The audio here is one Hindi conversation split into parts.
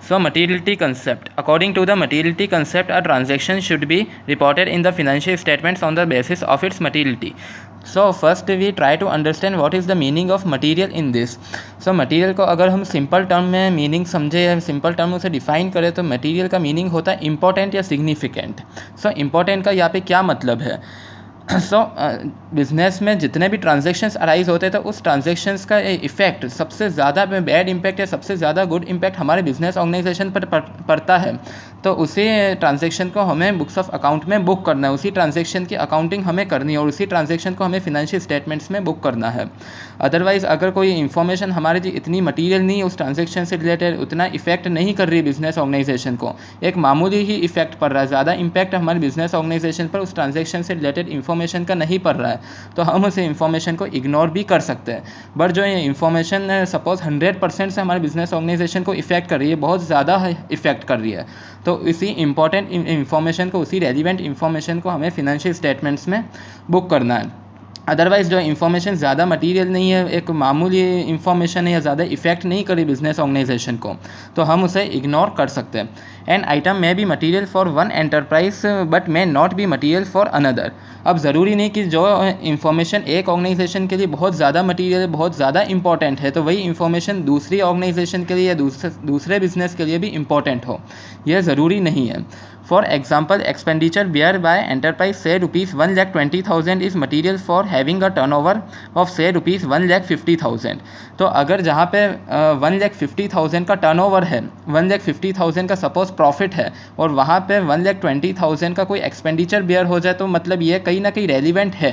So materiality concept. According to the materiality concept, a transaction should be reported in the financial statements on the basis of its materiality. So first we try to understand what is the meaning of material in this. So material को अगर हम सिंपल टर्म में मीनिंग समझे या सिंपल टर्म उसे डिफाइन करें तो मटेरियल का मीनिंग होता है इंपॉर्टेंट या सिग्निफिकेंट. सो इंपॉर्टेंट का यहाँ पे क्या मतलब है. सो बिज़नेस में जितने भी ट्रांजेक्शन्स अराइज होते हैं तो उस ट्रांजेक्शन्स का इफ़ेक्ट सबसे ज़्यादा बैड इम्पैक्ट या सबसे ज़्यादा गुड इम्पैक्ट हमारे बिजनेस ऑर्गेनाइजेशन पर पड़ता है. तो उसी ट्रांजेक्शन को हमें बुक्स ऑफ अकाउंट में बुक करना है, उसी ट्रांजेक्शन की अकाउंटिंग हमें करनी है और उसी ट्रांजेक्शन को हमें फिनेंशियल स्टेटमेंट्स में बुक करना है. अदरवाइज़ अगर कोई इन्फॉर्मेशन हमारे लिए इतनी मटीरियल नहीं, उस ट्रांजेक्शन से रिलेटेड उतना इफेक्ट नहीं कर रही है बिजनेस ऑर्गेनाइजेशन को, एक मामूली ही इफेक्ट पड़ रहा है, ज़्यादा इम्पैक्ट हमारे बिजनेस ऑर्गेनाइजेशन पर उस ट्रांजेक्शन से रिलेटेड इन्फॉर्मेशन का नहीं पड़ रहा है, तो हम उस इन्फॉर्मेशन को इग्नोर भी कर सकते हैं. बट जो ये इन्फॉर्मेशन सपोज 100% से हमारे बिजनेस ऑर्गेनाइजेशन को इफेक्ट कर रही है, बहुत ज़्यादा इफेक्ट कर रही है, तो इसी इंपॉर्टेंट इन्फॉर्मेशन को, उसी रेलिवेंट इन्फॉर्मेशन को हमें फिनेंशियल स्टेटमेंट्स में बुक करना है. अदरवाइज़ जो इन्फॉर्मेशन ज़्यादा मटीरियल नहीं है, एक मामूली इन्फॉर्मेशन है या ज़्यादा इफेक्ट नहीं करी बिजनेस ऑर्गेनाइजेशन को, तो हम उसे इग्नोर कर सकते हैं. An item may be material for one enterprise but may not be material for another. अब ज़रूरी नहीं कि जो इन्फॉर्मेशन एक ऑर्गेनाइजेशन के लिए बहुत ज़्यादा मटीरियल, बहुत ज़्यादा इंपॉर्टेंट है, तो वही इन्फॉर्मेशन दूसरी ऑर्गेनाइजेशन के लिए या दूसरे बिजनेस के लिए भी इम्पॉर्टेंट हो, यह ज़रूरी नहीं है. For example, expenditure bear by enterprise say rupees 1,20,000 is material for having a turnover of say rupees 1,50,000. तो अगर जहाँ पे 1,50,000 का टर्नओवर है, 1,50,000 का सपोज प्रॉफिट है और वहाँ पे 1,20,000 का कोई एक्सपेंडिचर बेयर हो जाए, तो मतलब ये कहीं ना कहीं रेलिवेंट है,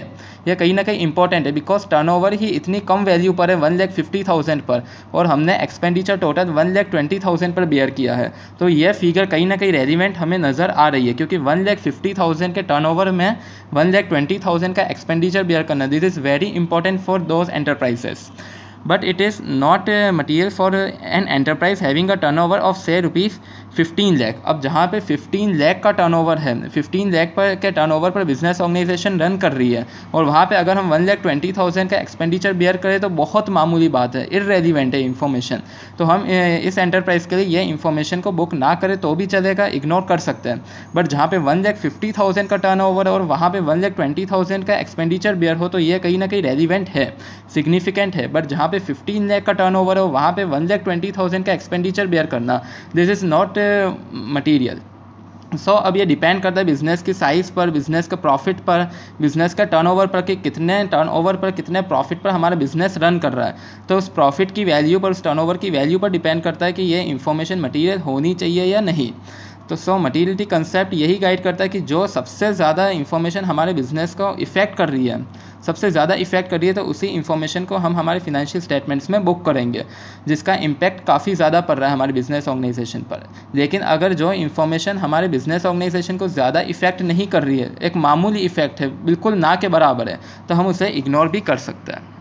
ये कहीं ना कहीं इंपॉर्टेंट है, बिकॉज टर्नओवर ही इतनी कम वैल्यू पर है 1,50,000 पर और हमने एक्सपेंडिचर टोटल 1,20,000 पर बेयर किया है, तो ये फिगर कहीं ना कहीं रेलिवेंट हमें नज़र आ रही है, क्योंकि 1,50,000 के टर्नओवर में 1,20,000 का एक्सपेंडिचर बेयर करना, this is very important for those enterprises. But it is not material for an enterprise having a turnover of से रुपीज़ 15 लाख. अब जहाँ पे 15 लाख का टर्नओवर है, 15 लाख पर के टर्नओवर पर बिजनेस ऑर्गेनाइजेशन रन कर रही है और वहाँ पे अगर हम 1,20,000 का एक्सपेंडिचर बेयर करें तो बहुत मामूली बात है, इररेलीवेंट है इन्फॉर्मेशन, तो हम इस एंटरप्राइज के लिए ये इन्फॉर्मेशन को बुक ना करें तो भी चलेगा, इग्नोर कर सकते हैं. बट जहाँ पे 1,50,000 का टर्नओवर है और वहाँ पे 1,20,000 का एक्सपेंडिचर बेयर हो, तो ये कहीं ना कहीं रेलिवेंट है, सिग्निफिकेंट है. बट जहाँ पे 15 लाख का टर्नओवर है वहाँ पे 1,20,000 का एक्सपेंडिचर बेयर करना, दिस इज़ नॉट मटीरियल. सो अब ये डिपेंड करता है बिज़नेस की साइज़ पर, बिज़नेस के प्रॉफिट पर, बिज़नेस का टर्नओवर पर, कि कितने टर्नओवर पर, कितने प्रॉफिट पर हमारा बिज़नेस रन कर रहा है. तो उस प्रॉफिट की वैल्यू पर, उस टर्नओवर की वैल्यू पर डिपेंड करता है कि ये इन्फॉर्मेशन मटीरियल होनी चाहिए या नहीं. तो सो मटीरियलिटी कंसेप्ट यही गाइड करता है कि जो सबसे ज़्यादा इन्फॉर्मेशन हमारे बिज़नेस को इफ़ेक्ट कर रही है, सबसे ज़्यादा इफ़ेक्ट कर रही है, तो उसी इन्फॉर्मेशन को हम हमारे फिनेंशियल स्टेटमेंट्स में बुक करेंगे, जिसका इम्पैक्ट काफ़ी ज़्यादा पड़ रहा है हमारे बिज़नेस ऑर्गेनाइजेशन पर. लेकिन अगर जो इन्फॉर्मेशन हमारे बिज़नेस ऑर्गेनाइजेशन को ज़्यादा इफ़ेक्ट नहीं कर रही है, एक मामूली इफ़ेक्ट है, बिल्कुल ना के बराबर है, तो हम उसे इग्नोर भी कर सकते हैं.